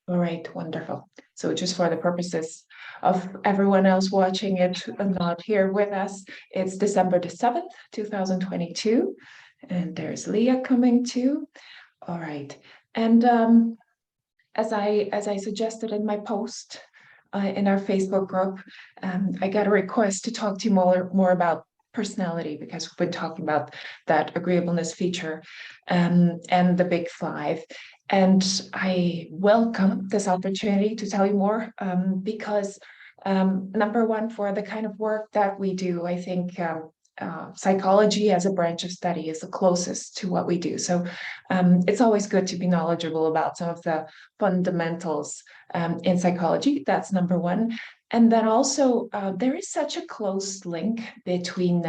All right, wonderful. So just for the purposes of everyone else watching it and not here with us, it's December the 7th, 2022. And there's Leah coming too. All right. And as I suggested in my post in our Facebook group, I got a request to talk to you more about personality because we've been talking about that agreeableness feature and the big five. And I welcome this opportunity to tell you more because number one, for the kind of work that we do, I think psychology as a branch of study is the closest to what we do. So it's always good to be knowledgeable about some of the fundamentals in psychology. That's number one. And then also, there is such a close link between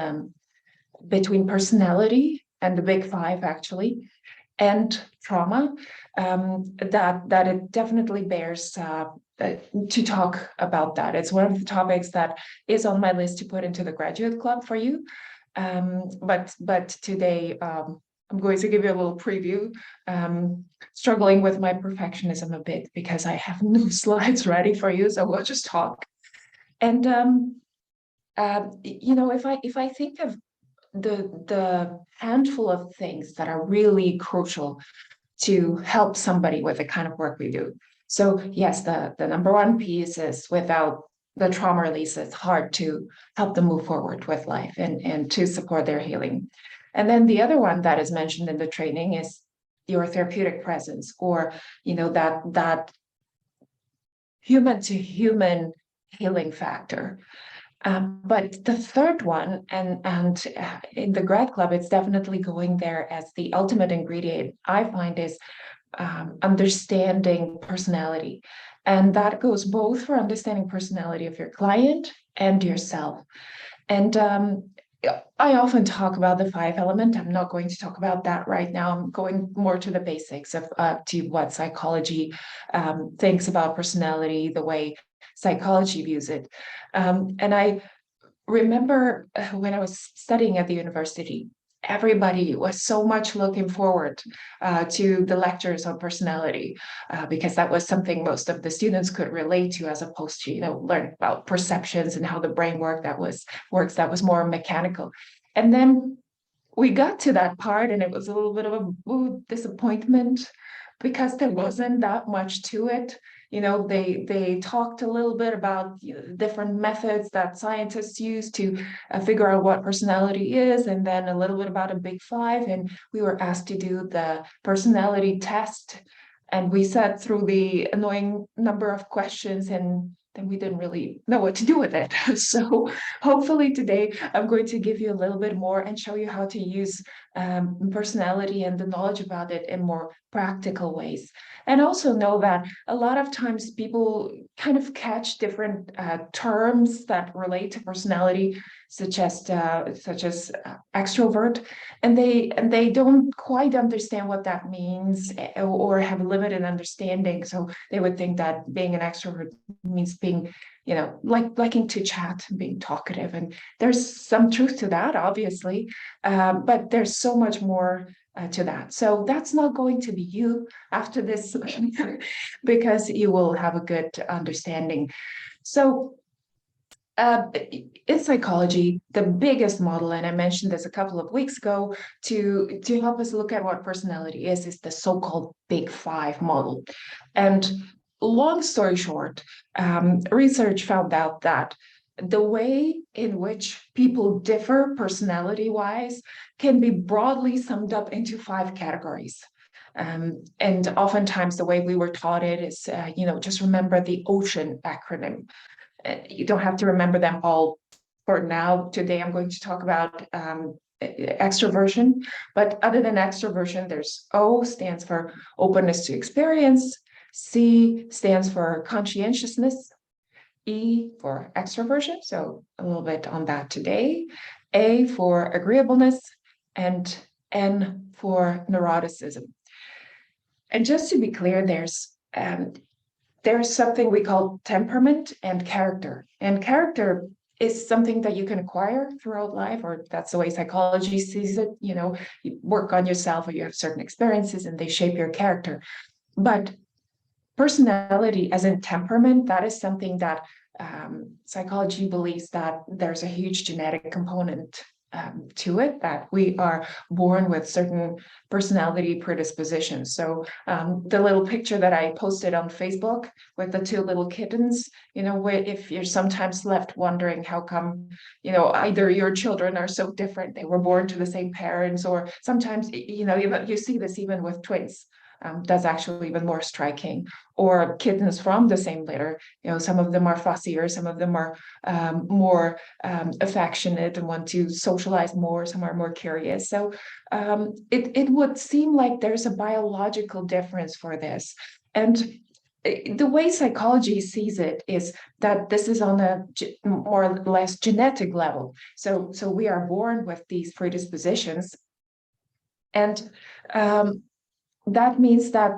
personality and the big five, actually, and trauma, that it definitely bears to talk about that. It's one of the topics that is on my list to put into the graduate club for you. But today, I'm going to give you a little preview. Struggling with my perfectionism a bit because I have no slides ready for you, so we'll just talk. And if I think of the handful of things that are really crucial to help somebody with the kind of work we do. So yes, the number one piece is without the trauma release, it's hard to help them move forward with life and to support their healing. And then the other one that is mentioned in the training is your therapeutic presence, or that human to human healing factor. But the third one, and in the grad club, it's definitely going there as the ultimate ingredient, I find, is understanding personality. And that goes both for understanding personality of your client and yourself. And I often talk about the five element. I'm not going to talk about that right now. I'm going more to the basics of to what psychology thinks about personality, the way psychology views it. And I remember when I was studying at the university, everybody was so much looking forward to the lectures on personality because that was something most of the students could relate to, as opposed to learn about perceptions and how the brain works that was more mechanical. And then we got to that part and it was a little bit of a disappointment because there wasn't that much to it. They talked a little bit about different methods that scientists use to figure out what personality is, and then a little bit about a big five. And we were asked to do the personality test, and we sat through the annoying number of questions, and then we didn't really know what to do with it. So hopefully today I'm going to give you a little bit more and show you how to use personality and the knowledge about it in more practical ways. And also know that a lot of times people kind of catch different terms that relate to personality, such as extrovert, and they don't quite understand what that means or have a limited understanding. So they would think that being an extrovert means being, liking to chat and being talkative. And there's some truth to that, obviously, but there's so much more to that. So that's not going to be you after this because you will have a good understanding. So in psychology, the biggest model, and I mentioned this a couple of weeks ago, to help us look at what personality is the so-called Big Five model. And long story short, research found out that the way in which people differ personality-wise can be broadly summed up into five categories. And oftentimes the way we were taught it is, just remember the OCEAN acronym. You don't have to remember them all for now. Today, I'm going to talk about extroversion. But other than extroversion, there's O stands for openness to experience. C stands for conscientiousness. E for extroversion, so a little bit on that today. A for agreeableness, and N for neuroticism. And just to be clear, there's something we call temperament and character. And character is something that you can acquire throughout life, or that's the way psychology sees it. You work on yourself or you have certain experiences and they shape your character. But personality as in temperament, that is something that psychology believes that there's a huge genetic component to it, that we are born with certain personality predispositions. So the little picture that I posted on Facebook with the two little kittens, if you're sometimes left wondering how come, either your children are so different, they were born to the same parents, or sometimes, you see this even with twins. That's actually even more striking. Or kittens from the same litter, some of them are fussier, some of them are more affectionate and want to socialize more, some are more curious. So it would seem like there's a biological difference for this. And the way psychology sees it is that this is on a more or less genetic level. So we are born with these predispositions, and that means that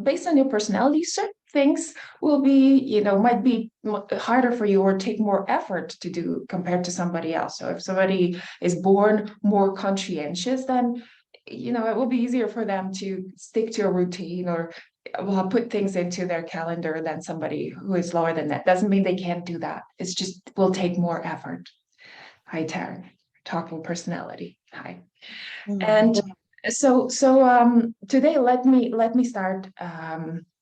based on your personality, certain things will be, might be harder for you or take more effort to do compared to somebody else. So if somebody is born more conscientious, then, it will be easier for them to stick to a routine or will put things into their calendar than somebody who is lower than that. Doesn't mean they can't do that. It's just will take more effort. Hi, Taryn. Talking personality. Hi. And so today let me start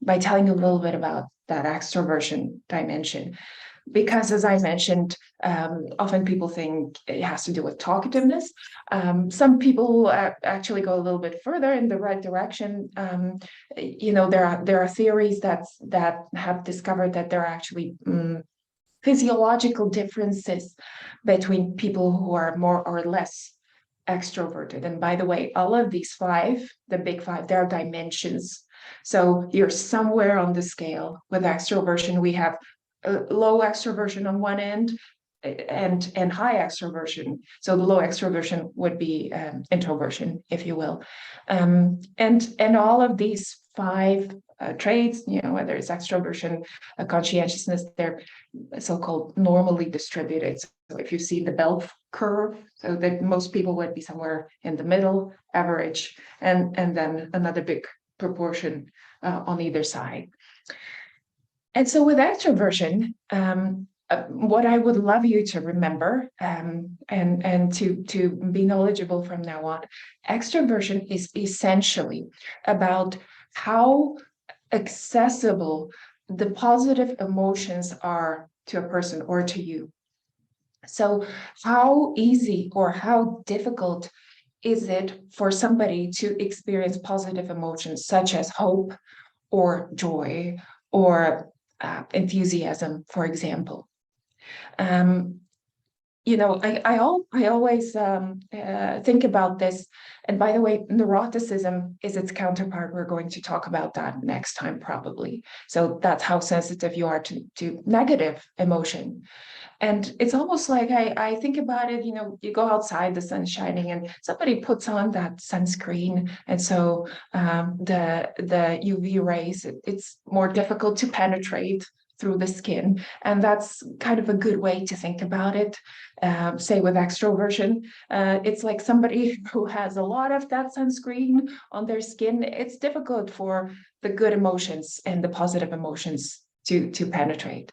by telling you a little bit about that extroversion dimension, because as I mentioned, often people think it has to do with talkativeness. Some people actually go a little bit further in the right direction. There are theories that have discovered that there are actually physiological differences between people who are more or less extroverted. And by the way, all of these five, the big five, there are dimensions. So you're somewhere on the scale. With extroversion, we have low extroversion on one end and high extroversion. So the low extroversion would be introversion, if you will. And all of these five traits, whether it's extroversion, conscientiousness, they're so-called normally distributed. So if you see the bell curve, so that most people would be somewhere in the middle, average, and then another big proportion on either side. And so with extroversion, what I would love you to remember and to be knowledgeable from now on, extroversion is essentially about how accessible the positive emotions are to a person or to you. So how easy or how difficult is it for somebody to experience positive emotions such as hope or joy or enthusiasm, for example? I always think about this. And by the way, neuroticism is its counterpart. We're going to talk about that next time, probably. So that's how sensitive you are to negative emotion. And it's almost like I think about it, you go outside, the sun's shining, and somebody puts on that sunscreen. And so the UV rays, it's more difficult to penetrate through the skin. And that's kind of a good way to think about it. Say with extroversion, it's like somebody who has a lot of that sunscreen on their skin. It's difficult for the good emotions and the positive emotions to penetrate.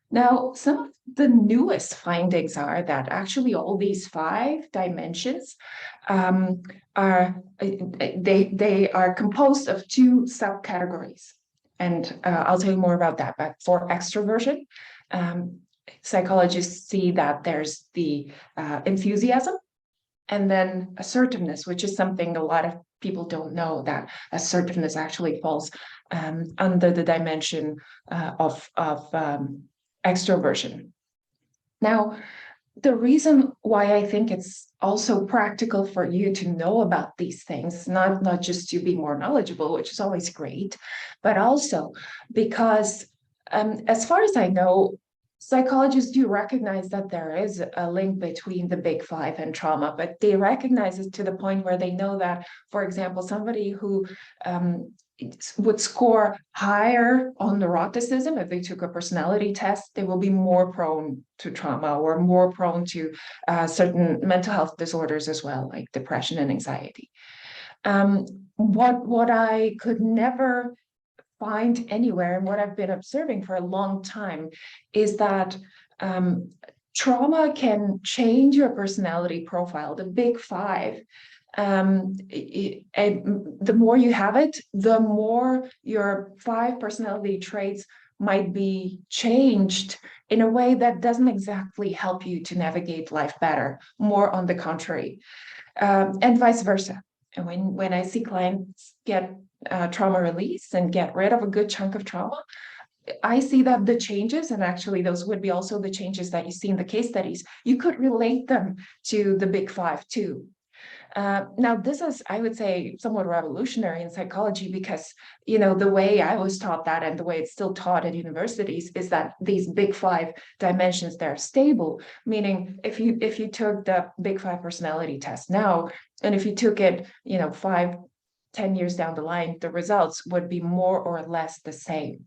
Now, some of the newest findings are that actually all these five dimensions are composed of two subcategories. And I'll tell you more about that. But for extroversion, psychologists see that there's the enthusiasm and then assertiveness, which is something a lot of people don't know, that assertiveness actually falls under the dimension of extroversion. Now, the reason why I think it's also practical for you to know about these things, not just to be more knowledgeable, which is always great, but also because, as far as I know, psychologists do recognize that there is a link between the big five and trauma, but they recognize it to the point where they know that, for example, somebody who would score higher on neuroticism if they took a personality test, they will be more prone to trauma or more prone to certain mental health disorders as well, like depression and anxiety. What I could never find anywhere, and what I've been observing for a long time, is that trauma can change your personality profile, the big five. And the more you have it, the more your 5 personality traits might be changed in a way that doesn't exactly help you to navigate life better, more on the contrary, and vice versa. And when I see clients get trauma release and get rid of a good chunk of trauma, I see that the changes, and actually those would be also the changes that you see in the case studies, you could relate them to the big five too. Now, this is, I would say, somewhat revolutionary in psychology because, the way I was taught that and the way it's still taught at universities is that these big five dimensions, they're stable, meaning if you took the big five personality test now, and if you took it, 5, 10 years down the line, the results would be more or less the same.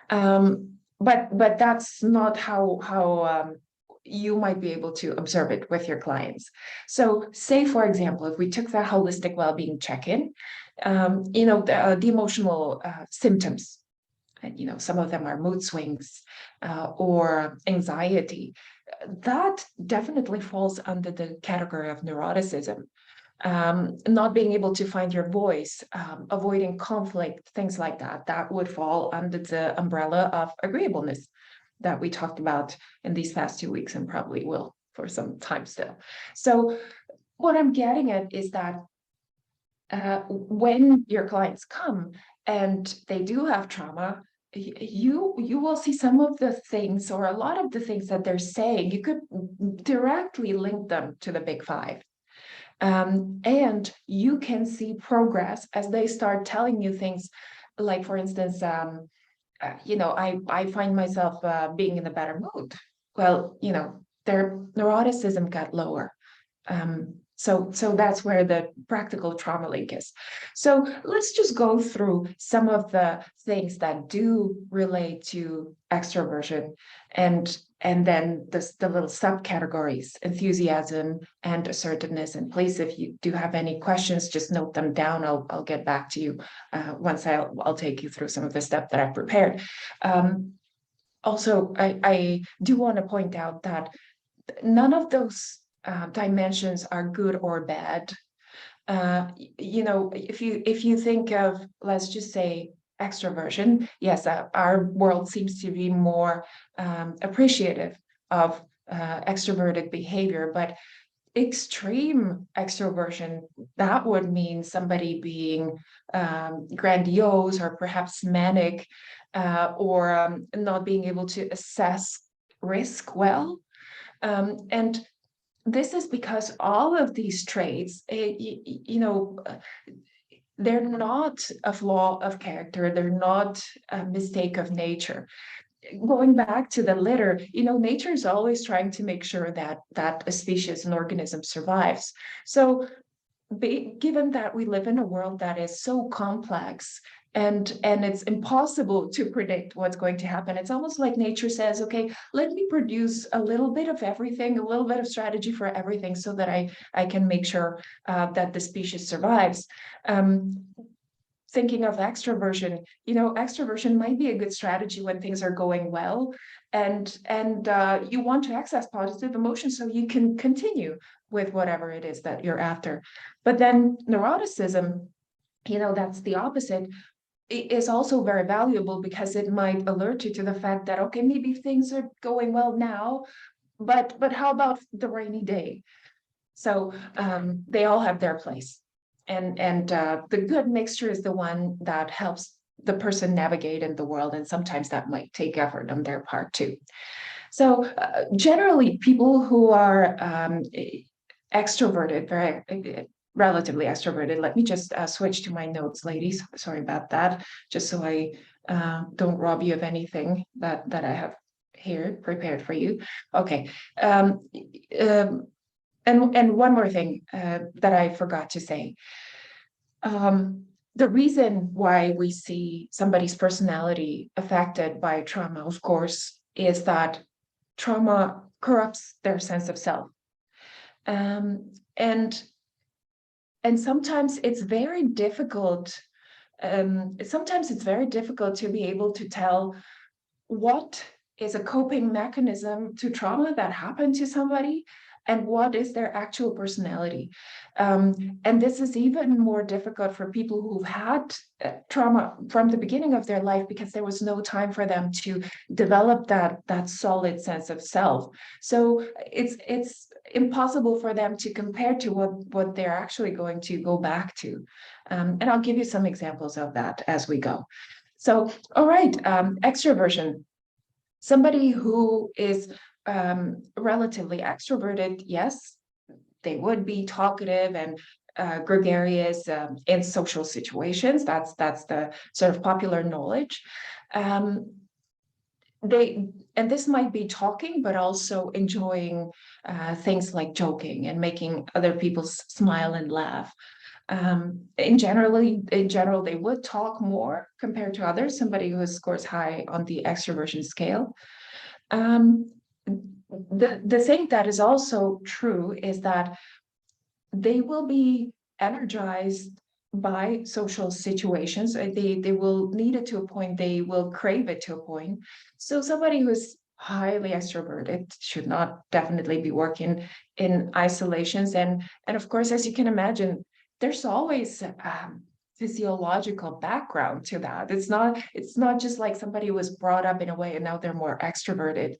But that's not how you might be able to observe it with your clients. So say, for example, if we took that holistic well-being check-in, the emotional symptoms, and some of them are mood swings or anxiety, that definitely falls under the category of neuroticism. Not being able to find your voice, avoiding conflict, things like that, that would fall under the umbrella of agreeableness that we talked about in these past 2 weeks and probably will for some time still. So what I'm getting at is that when your clients come and they do have trauma, you will see some of the things, or a lot of the things that they're saying, you could directly link them to the big five. And you can see progress as they start telling you things like, for instance, I find myself being in a better mood. Well, their neuroticism got lower. So that's where the practical trauma link is. So let's just go through some of the things that do relate to extroversion, and then the little subcategories: enthusiasm and assertiveness. And please, if you do have any questions, just note them down. I'll get back to you once I'll take you through some of the stuff that I've prepared. Also, I do want to point out that none of those dimensions are good or bad. If you think of, let's just say, extroversion, yes, our world seems to be more appreciative of extroverted behavior, but extreme extroversion, that would mean somebody being grandiose or perhaps manic, or not being able to assess risk well. And this is because all of these traits, they're not a flaw of character, they're not a mistake of nature. Going back to the litter, nature is always trying to make sure that a species, an organism, survives. So given that we live in a world that is so complex, and it's impossible to predict what's going to happen, it's almost like nature says, okay, let me produce a little bit of everything, a little bit of strategy for everything, so that I can make sure that the species survives. Thinking of extroversion, extroversion might be a good strategy when things are going well, and you want to access positive emotions so you can continue with whatever it is that you're after. But then neuroticism, that's the opposite, is also very valuable because it might alert you to the fact that, okay, maybe things are going well now, but how about the rainy day? So they all have their place. And the good mixture is the one that helps the person navigate in the world, and sometimes that might take effort on their part too. So generally, people who are extroverted, very relatively extroverted. Let me just switch to my notes, ladies. Sorry about that. Just so I don't rob you of anything that I have here prepared for you. Okay. And one more thing that I forgot to say. The reason why we see somebody's personality affected by trauma, of course, is that trauma corrupts their sense of self. And sometimes it's very difficult sometimes it's very difficult to be able to tell what is a coping mechanism to trauma that happened to somebody and what is their actual personality. And this is even more difficult for people who've had trauma from the beginning of their life, because there was no time for them to develop that solid sense of self. So it's impossible for them to compare to what they're actually going to go back to. And I'll give you some examples of that as we go. So, all right, extroversion. Somebody who is relatively extroverted, yes, they would be talkative and gregarious in social situations. That's the sort of popular knowledge. Um, they and this might be talking, but also enjoying things like joking and making other people smile and laugh. In general, they would talk more compared to others, somebody who scores high on the extroversion scale. Um, the thing that is also true is that they will be energized by social situations. They will need it to a point, they will crave it to a point. So somebody who's highly extroverted should not definitely be working in isolations. And of course, as you can imagine, there's always physiological background to that. It's not just like somebody was brought up in a way and now they're more extroverted.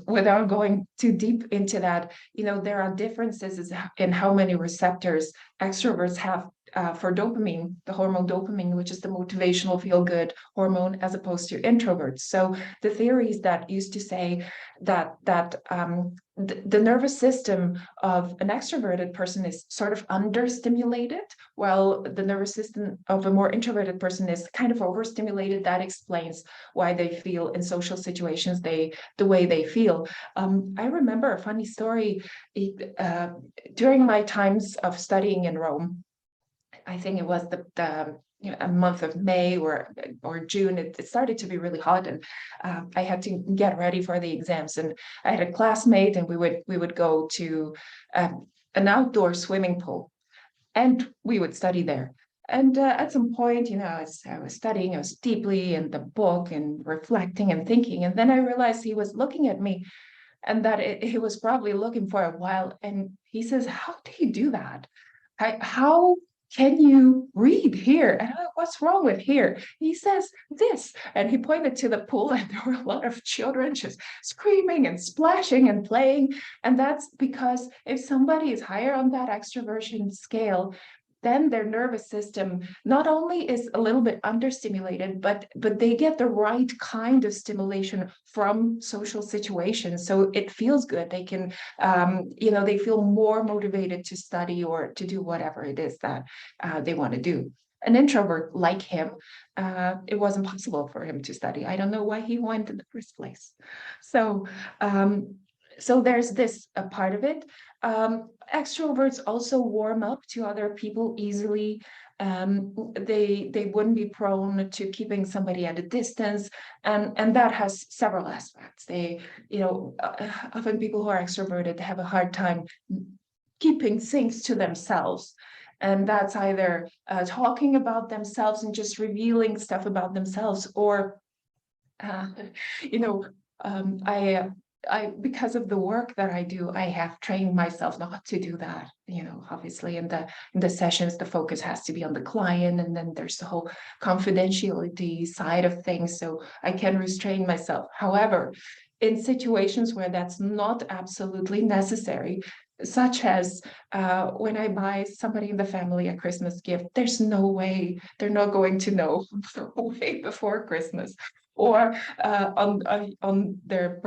Without going too deep into that, there are differences in how many receptors extroverts have for dopamine, the hormone dopamine, which is the motivational feel-good hormone, as opposed to introverts. So the theories that used to say that the nervous system of an extroverted person is sort of understimulated, while the nervous system of a more introverted person is kind of overstimulated. That explains why they feel in social situations the way they feel. I remember a funny story during my times of studying in Rome. I think it was the a month of May or June. It started to be really hot, and I had to get ready for the exams. And I had a classmate, and we would go to an outdoor swimming pool, and we would study there. And at some point, I was studying, I was deeply in the book and reflecting and thinking, and then I realized he was looking at me, and that he was probably looking for a while. And he says, "How do you do that? How can you read here?" And I'm like, "What's wrong with here?" He says, "This." And he pointed to the pool, and there were a lot of children just screaming and splashing and playing. And that's because if somebody is higher on that extroversion scale, then their nervous system not only is a little bit understimulated, but they get the right kind of stimulation from social situations. So it feels good. They can, they feel more motivated to study or to do whatever it is that they want to do. An introvert like him, it was impossible for him to study. I don't know why he went in the first place. So, so there's this a part of it. Extroverts also warm up to other people easily. They wouldn't be prone to keeping somebody at a distance, and that has several aspects. Often people who are extroverted have a hard time keeping things to themselves. And that's either talking about themselves and just revealing stuff about themselves, or uh, you know, I because of the work that I do, I have trained myself not to do that. Obviously in the sessions, the focus has to be on the client, and then there's the whole confidentiality side of things. So I can restrain myself. However, in situations where that's not absolutely necessary, such as when I buy somebody in the family a Christmas gift, there's no way they're not going to know way before Christmas, or on their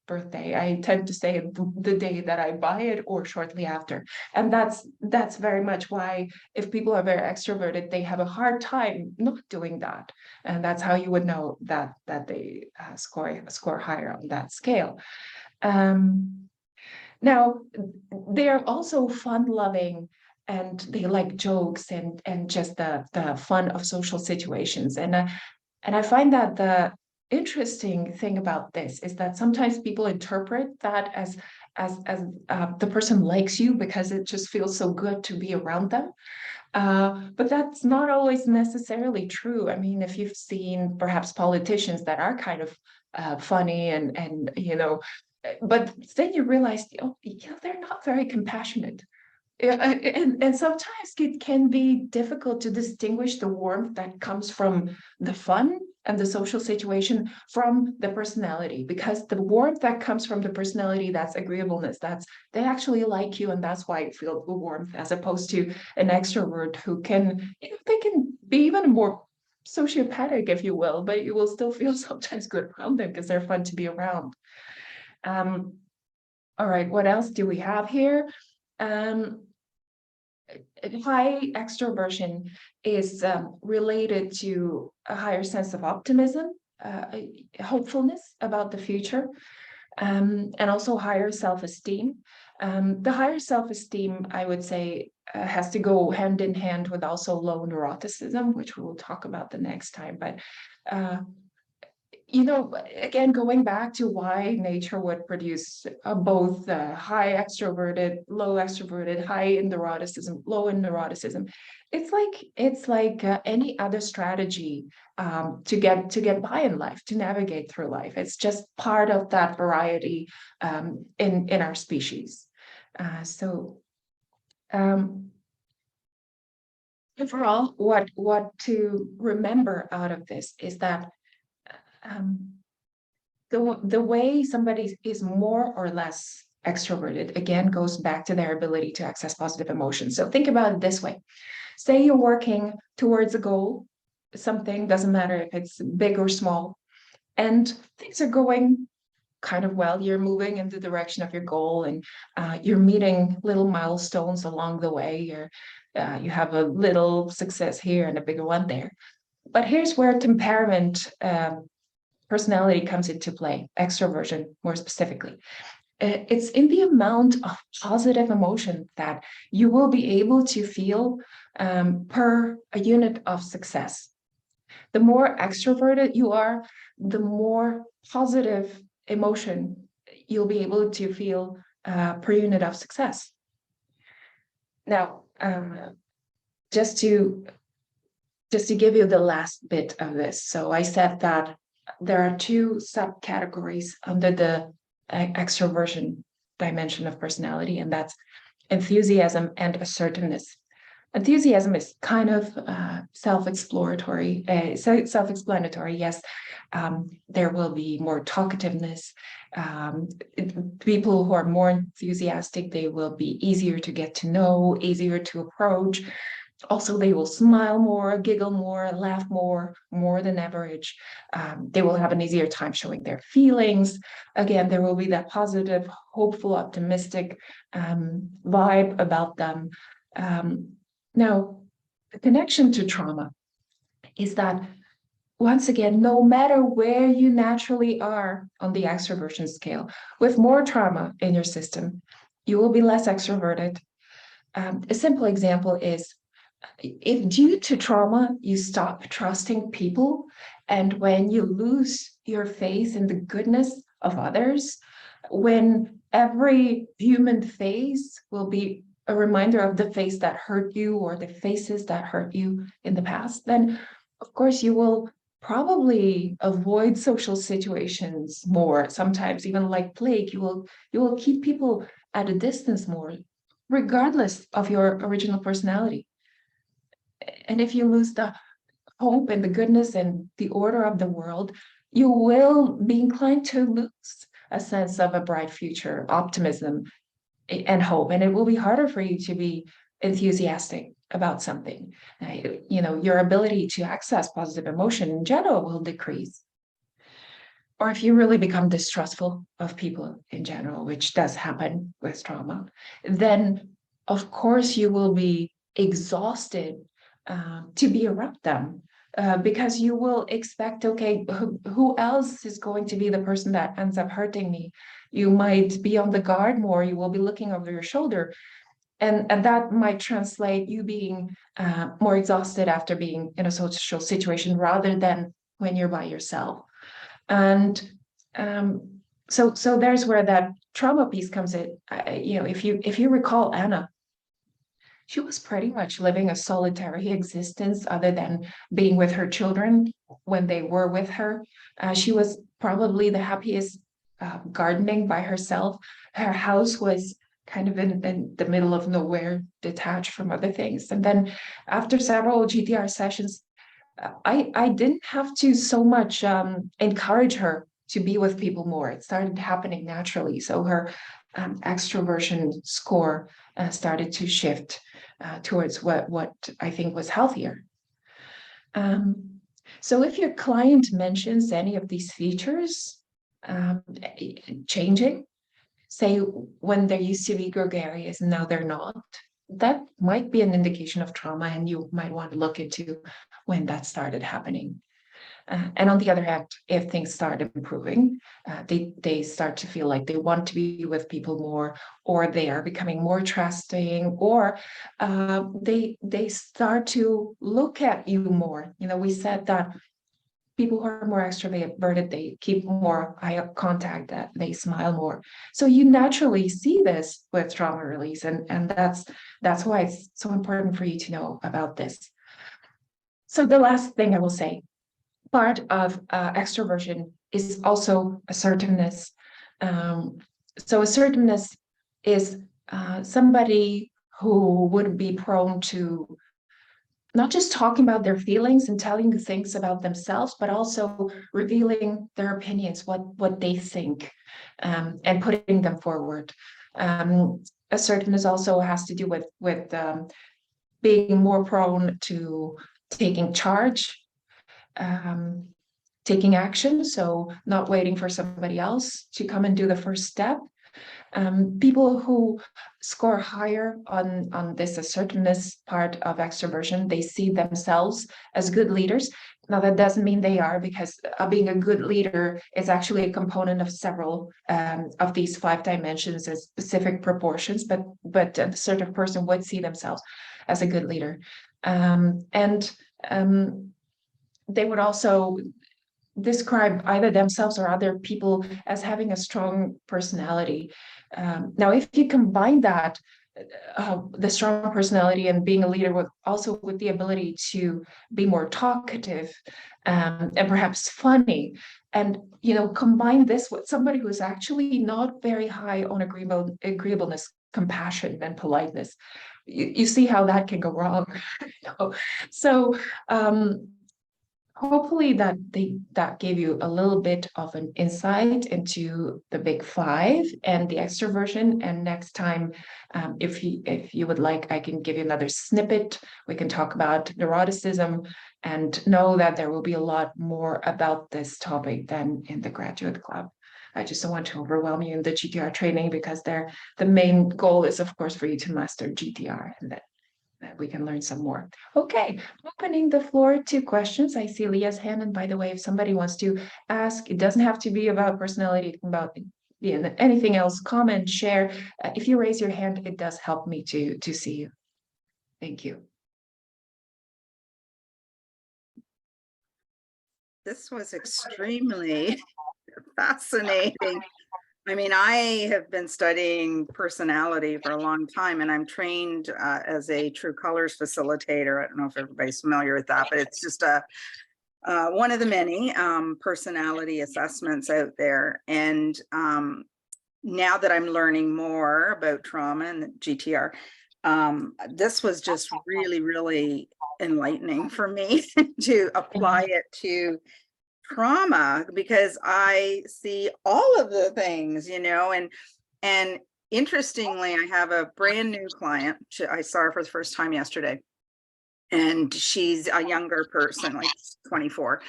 birthday. I tend to say the day that I buy it or shortly after. And that's very much why, if people are very extroverted, they have a hard time not doing that. And that's how you would know that they score higher on that scale. Now, they're also fun-loving, and they like jokes and just the fun of social situations. And I find that the interesting thing about this is that sometimes people interpret that as the person likes you because it just feels so good to be around them. But that's not always necessarily true. I mean, if you've seen perhaps politicians that are kind of funny and but then you realize, they're not very compassionate. Yeah, and sometimes it can be difficult to distinguish the warmth that comes from the fun and the social situation from the personality, because the warmth that comes from the personality, that's agreeableness, that's they actually like you, and that's why you feel the warmth, as opposed to an extrovert who can, they can be even more sociopathic, if you will, but you will still feel sometimes good around them because they're fun to be around. Um, all right, what else do we have here? Um, High extroversion is related to a higher sense of optimism, hopefulness about the future, and also higher self-esteem. The higher self-esteem, I would say, has to go hand in hand with also low neuroticism, which we will talk about the next time. But uh, again, going back to why nature would produce both high extroverted, low extroverted, high in neuroticism, low in neuroticism. It's like any other strategy to get by in life, to navigate through life. It's just part of that variety in our species. So overall, what to remember out of this is that um, the way somebody is more or less extroverted, again, goes back to their ability to access positive emotions. So think about it this way. Say you're working towards a goal, something, doesn't matter if it's big or small, and things are going kind of well. You're moving in the direction of your goal, and you're meeting little milestones along the way. You have a little success here and a bigger one there. But here's where temperament, personality comes into play, extroversion more specifically. It's in the amount of positive emotion that you will be able to feel per a unit of success. The more extroverted you are, the more positive emotion you'll be able to feel per unit of success. Now, just to give you the last bit of this. So I said that there are two subcategories under the extroversion dimension of personality, and that's enthusiasm and assertiveness. Enthusiasm is kind of self-explanatory. Yes, there will be more talkativeness. People who are more enthusiastic, they will be easier to get to know, easier to approach. Also, they will smile more, giggle more, laugh more than average. They will have an easier time showing their feelings. Again, there will be that positive, hopeful, optimistic vibe about them. Now, the connection to trauma is that, once again, no matter where you naturally are on the extroversion scale, with more trauma in your system, you will be less extroverted. A simple example is, if due to trauma you stop trusting people, and when you lose your faith in the goodness of others, when every human face will be a reminder of the face that hurt you or the faces that hurt you in the past, then of course you will probably avoid social situations more. Sometimes even like plague, you will keep people at a distance more, regardless of your original personality. And if you lose the hope and the goodness and the order of the world, you will be inclined to lose a sense of a bright future, optimism, and hope. And it will be harder for you to be enthusiastic about something. Your ability to access positive emotion in general will decrease. Or if you really become distrustful of people in general, which does happen with trauma, then of course you will be exhausted to be around them, because you will expect, okay, who else is going to be the person that ends up hurting me? You might be on the guard more, you will be looking over your shoulder, and that might translate you being more exhausted after being in a social situation rather than when you're by yourself. And so there's where that trauma piece comes in. If you recall Anna, She was pretty much living a solitary existence other than being with her children when they were with her. She was probably the happiest gardening by herself. Her house was kind of in the middle of nowhere, detached from other things. And then after several GTR sessions, I didn't have to so much encourage her to be with people more. It started happening naturally. So her extroversion score started to shift towards what I think was healthier. Um, so if your client mentions any of these features changing, say when they used to be gregarious and now they're not, that might be an indication of trauma, and you might want to look into when that started happening. And on the other hand, if things start improving, they start to feel like they want to be with people more, or they are becoming more trusting, or they start to look at you more. You know, we said that people who are more extroverted, they keep more eye contact, that they smile more. So you naturally see this with trauma release, and that's why it's so important for you to know about this. So the last thing I will say, part of extroversion is also assertiveness. So assertiveness is somebody who would be prone to not just talking about their feelings and telling you things about themselves, but also revealing their opinions, what they think, and putting them forward. Assertiveness also has to do with being more prone to taking charge, um, taking action, so not waiting for somebody else to come and do the first step. People who score higher on this assertiveness part of extroversion, they see themselves as good leaders. Now, that doesn't mean they are, because being a good leader is actually a component of several of these 5 dimensions in specific proportions, but an assertive person would see themselves as a good leader. And they would also describe either themselves or other people as having a strong personality. Now, if you combine that, the strong personality and being a leader with also with the ability to be more talkative, and perhaps funny, and combine this with somebody who's actually not very high on agreeableness, compassion, and politeness, you see how that can go wrong. So hopefully that gave you a little bit of an insight into the big 5 and the extroversion. And next time, if you would like, I can give you another snippet. We can talk about neuroticism, and know that there will be a lot more about this topic than in the graduate club. I just don't want to overwhelm you in the GTR training, because the main goal is, of course, for you to master GTR, and that we can learn some more. Okay, opening the floor to questions. I see Leah's hand, and by the way, if somebody wants to ask, it doesn't have to be about personality, about anything else, comment, share. If you raise your hand, it does help me to see you. Thank you. This was extremely fascinating. I mean, I have been studying personality for a long time, and I'm trained as a True Colors facilitator. I don't know if everybody's familiar with that, but it's just one of the many personality assessments out there. And now that I'm learning more about trauma and GTR, this was just really, really enlightening for me to apply it to trauma, because I see all of the things, and interestingly, I have a brand new client. I saw her for the first time yesterday, and she's a younger person, like 24.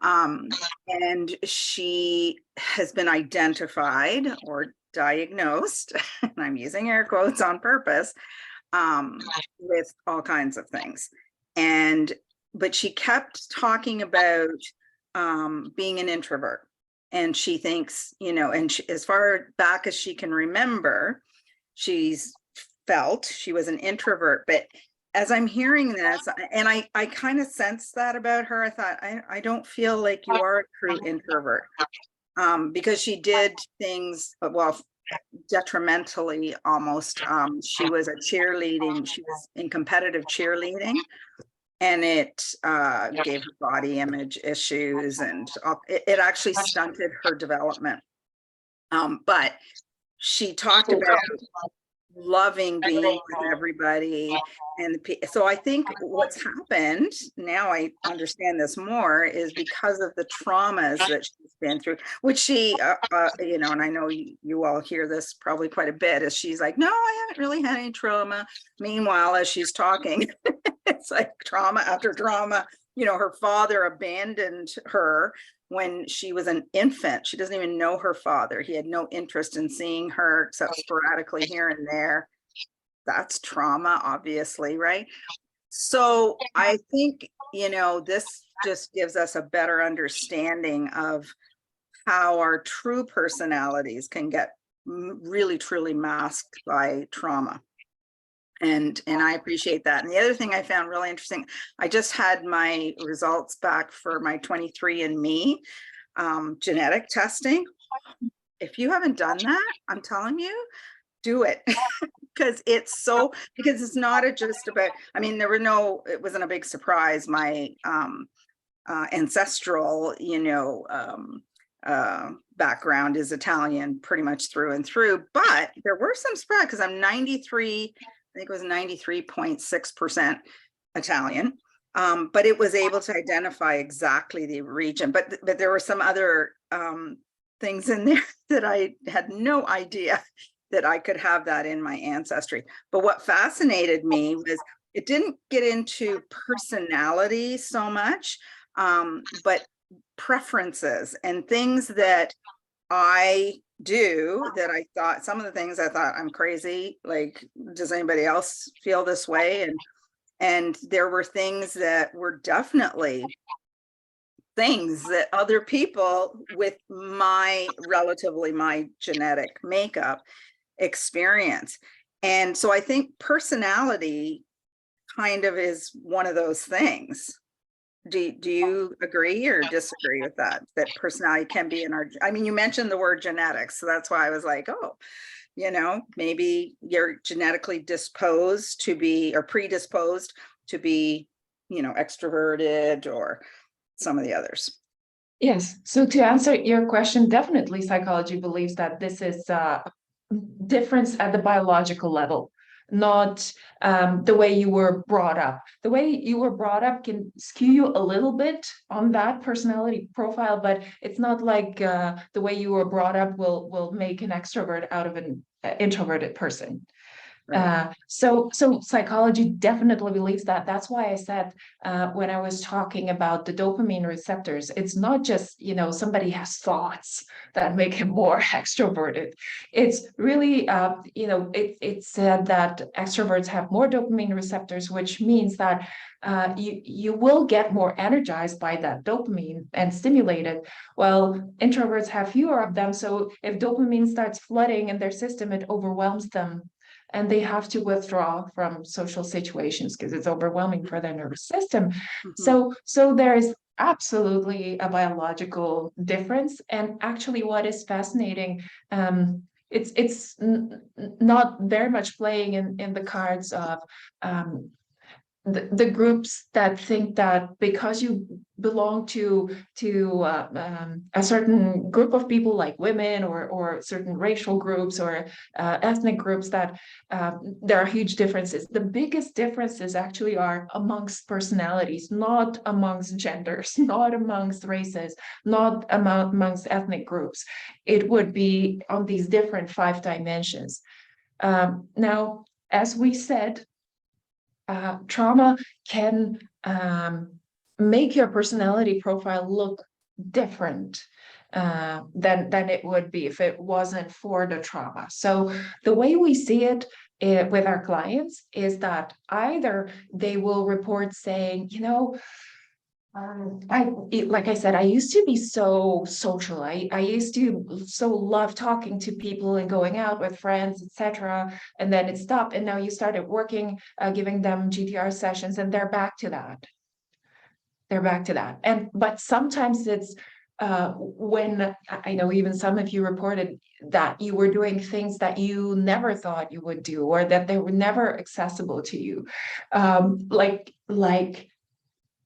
And she has been identified or diagnosed, and I'm using air quotes on purpose, with all kinds of things. But she kept talking about being an introvert, and she thinks, and as far back as she can remember, she's felt she was an introvert. But as I'm hearing this, and I kind of sensed that about her, I thought, I don't feel like you are a true introvert, because she did things, well, detrimentally almost. She was she was in competitive cheerleading, and it gave her body image issues, and it actually stunted her development. But she talked about loving being with everybody. And so I think what's happened, now I understand this more, is because of the traumas that she's been through, which she, you know, and I know you all hear this probably quite a bit, is she's like, no, I haven't really had any trauma. Meanwhile, as she's talking, it's like trauma after trauma. You know, her father abandoned her when she was an infant. She doesn't even know her father. He had no interest in seeing her except sporadically here and there. That's trauma, obviously, right? So I think, you know, this just gives us a better understanding of how our true personalities can get really, truly masked by trauma. And I appreciate that. And the other thing I found really interesting, I just had my results back for my 23andMe genetic testing. If you haven't done that, I'm telling you, do it. Because it's not just about, I mean, it wasn't a big surprise. My ancestral, you know, background is Italian pretty much through and through, but there were some surprises because I'm 93, I think it was 93.6% Italian. But it was able to identify exactly the region, but there were some other things in there that I had no idea that I could have that in my ancestry. But what fascinated me was it didn't get into personality so much, but preferences and things that I do that I thought, some of the things I thought, I'm crazy. Like, does anybody else feel this way? And there were things that were definitely things that other people with my genetic makeup experience. And so I think personality kind of is one of those things. Do you agree or disagree with that personality can be in our, I mean, you mentioned the word genetics, so that's why I was like, oh, you know, maybe you're genetically disposed to be, or predisposed to be, you know, extroverted, or some of the others. Yes. So to answer your question, definitely psychology believes that this is a difference at the biological level, not the way you were brought up. The way you were brought up can skew you a little bit on that personality profile, but it's not like the way you were brought up will make an extrovert out of an introverted person. Right. So psychology definitely believes that. That's why I said when I was talking about the dopamine receptors, it's not just, you know, somebody has thoughts that make him more extroverted. It's really, you know, it's said that extroverts have more dopamine receptors, which means that you will get more energized by that dopamine and stimulated, while introverts have fewer of them. So if dopamine starts flooding in their system, it overwhelms them and they have to withdraw from social situations because it's overwhelming for their nervous system. Mm-hmm. So there is absolutely a biological difference. And actually, what is fascinating, it's not very much playing in the cards of the groups that think that because you belong to a certain group of people like women or certain racial groups or ethnic groups that there are huge differences. The biggest differences actually are amongst personalities, not amongst genders, not amongst races, not amongst ethnic groups. It would be on these different 5 dimensions. Now, as we said, trauma can make your personality profile look different than it would be if it wasn't for the trauma. So the way we see it with our clients is that either they will report saying, you know, like I said, I used to be so social. I used to so love talking to people and going out with friends, etc. And then it stopped. And now you started working, giving them GTR sessions, and they're back to that. They're back to that. But sometimes it's when I know even some of you reported that you were doing things that you never thought you would do, or that they were never accessible to you. Like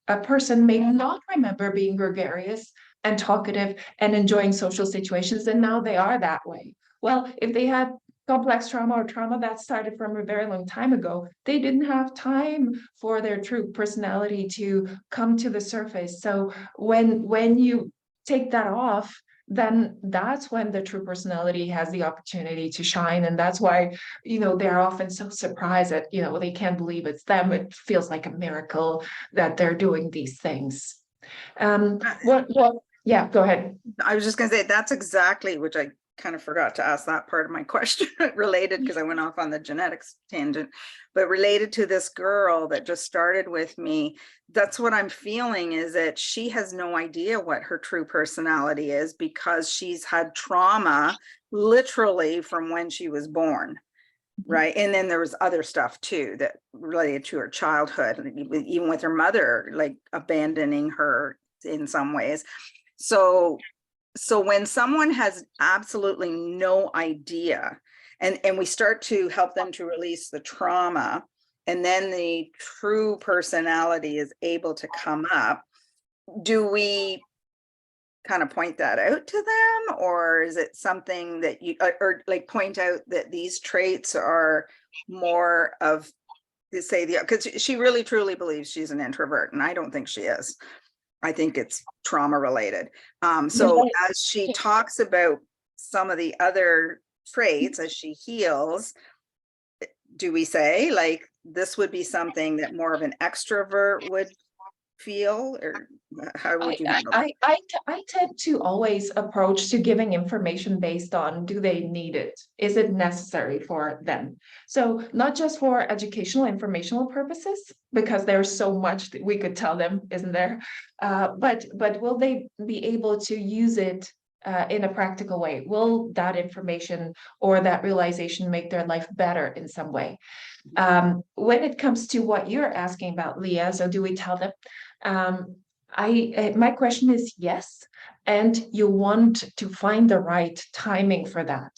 a person may not remember being gregarious and talkative and enjoying social situations, and now they are that way. Well, if they had complex trauma or trauma that started from a very long time ago, they didn't have time for their true personality to come to the surface. So when you take that off, then that's when the true personality has the opportunity to shine. And that's why, they're often so surprised that, they can't believe it's them. It feels like a miracle that they're doing these things. Yeah, go ahead. I was just going to say that's exactly, which I kind of forgot to ask that part of my question related, because I went off on the genetics tangent, but related to this girl that just started with me, that's what I'm feeling, is that she has no idea what her true personality is, because she's had trauma literally from when she was born. Right. And then there was other stuff too that related to her childhood, even with her mother, like abandoning her in some ways. So when someone has absolutely no idea, and we start to help them to release the trauma, and then the true personality is able to come up, do we kind of point that out to them, or is it something that you or like point out that these traits are more of, say, the, because she really truly believes she's an introvert, and I don't think she is. I think it's trauma related. So as she talks about some of the other traits as she heals, do we say like this would be something that more of an extrovert would feel, or how would you handle that? I tend to always approach to giving information based on, do they need it? Is it necessary for them? So not just for educational, informational purposes, because there's so much that we could tell them, isn't there? But will they be able to use it in a practical way? Will that information or that realization make their life better in some way? When it comes to what you're asking about, Leah, so do we tell them? My question is yes, and you want to find the right timing for that.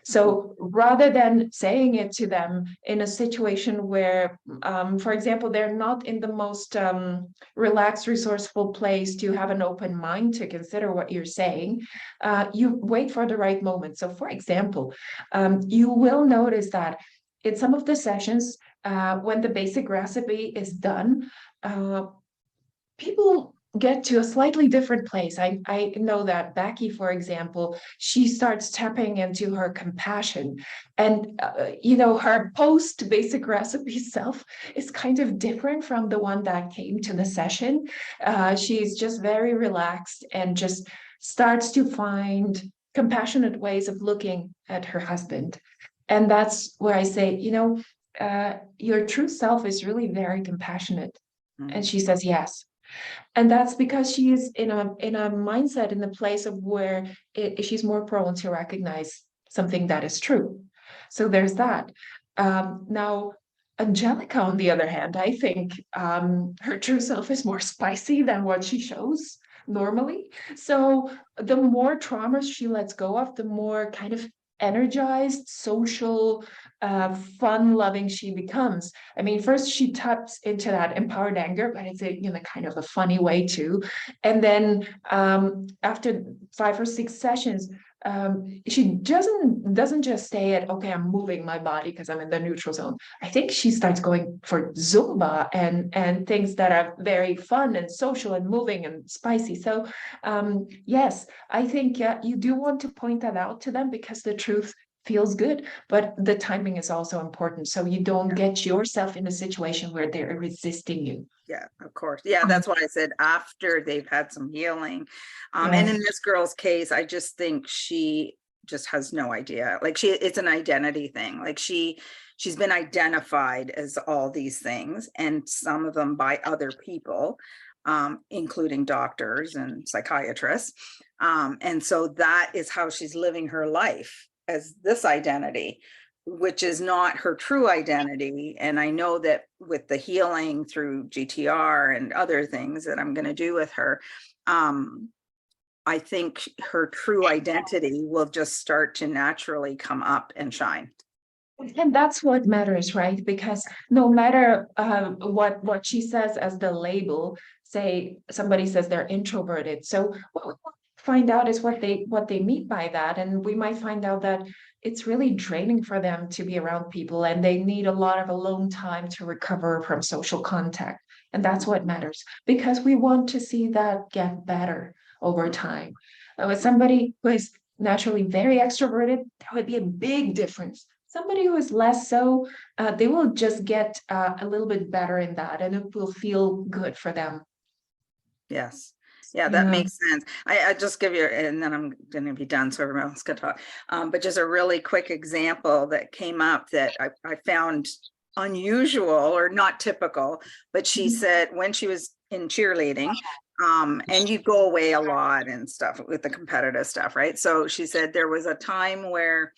So rather than saying it to them in a situation where, for example, they're not in the most relaxed, resourceful place to have an open mind to consider what you're saying, you wait for the right moment. So for example, you will notice that in some of the sessions, when the basic recipe is done, people get to a slightly different place. I know that Becky, for example, she starts tapping into her compassion, and her post basic recipe self is kind of different from the one that came to the session. She's just very relaxed and just starts to find compassionate ways of looking at her husband. And that's where I say, your true self is really very compassionate. And she says, yes. And that's because she is in a mindset, in the place of where she's more prone to recognize something that is true. So there's that. Now, Angelica, on the other hand, I think her true self is more spicy than what she shows normally. So the more traumas she lets go of, the more kind of energized, social, fun-loving she becomes. I mean, first she taps into that empowered anger, but it's kind of a funny way too. And then after 5 or 6 sessions, she doesn't just stay at, okay, I'm moving my body because I'm in the neutral zone. I think she starts going for Zumba and things that are very fun and social and moving and spicy. So yes, I think you do want to point that out to them, because the truth feels good, but the timing is also important, so you don't get yourself in a situation where they're resisting you. Yeah, of course. Yeah, that's why I said after they've had some healing. And Yes. in this girl's case, I just think she just has no idea. Like it's an identity thing. Like she's been identified as all these things, and some of them by other people, including doctors and psychiatrists. And so that is how she's living her life, as this identity, which is not her true identity. And I know that with the healing through GTR and other things that I'm going to do with her, I think her true identity will just start to naturally come up and shine. And that's what matters, right? Because no matter what she says as the label, say somebody says they're introverted. So what we find out is what they mean by that, and we might find out that it's really draining for them to be around people, and they need a lot of alone time to recover from social contact. And that's what matters because we want to see that get better over time. With somebody who is naturally very extroverted, there would be a big difference. Somebody who is less so, they will just get a little bit better in that, and it will feel good for them. Yes. Yeah, that Yeah. makes sense. I just give you, and then I'm going to be done, so everyone else can talk. But just a really quick example that came up that I found unusual or not typical, but she said when she was in cheerleading, and you go away a lot and stuff with the competitive stuff, right? So she said there was a time where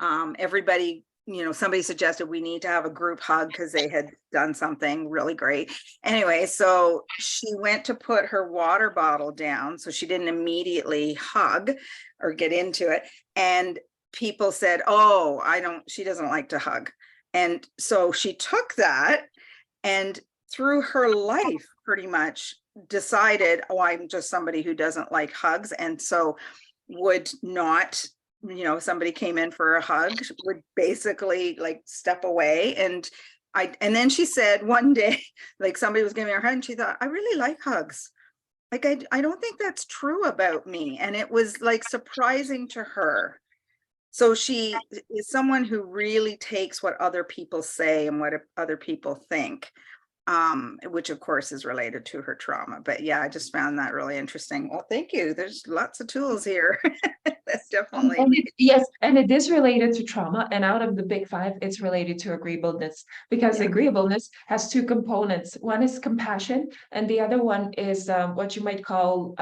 everybody, somebody suggested we need to have a group hug because they had done something really great. Anyway, so she went to put her water bottle down so she didn't immediately hug or get into it. And people said, oh, she doesn't like to hug. And so she took that and through her life pretty much decided, oh, I'm just somebody who doesn't like hugs. And so would not, somebody came in for a hug, would basically like step away. And then she said one day, like somebody was giving her a hug and she thought, I really like hugs. Like, I don't think that's true about me. And it was like surprising to her. So she is someone who really takes what other people say and what other people think, which of course is related to her trauma. But yeah, I just found that really interesting. Well, thank you. There's lots of tools here. That's definitely. Yes, and it is related to trauma. And out of the big five, it's related to agreeableness because Yeah. agreeableness has two components. One is compassion, and the other one is what you might call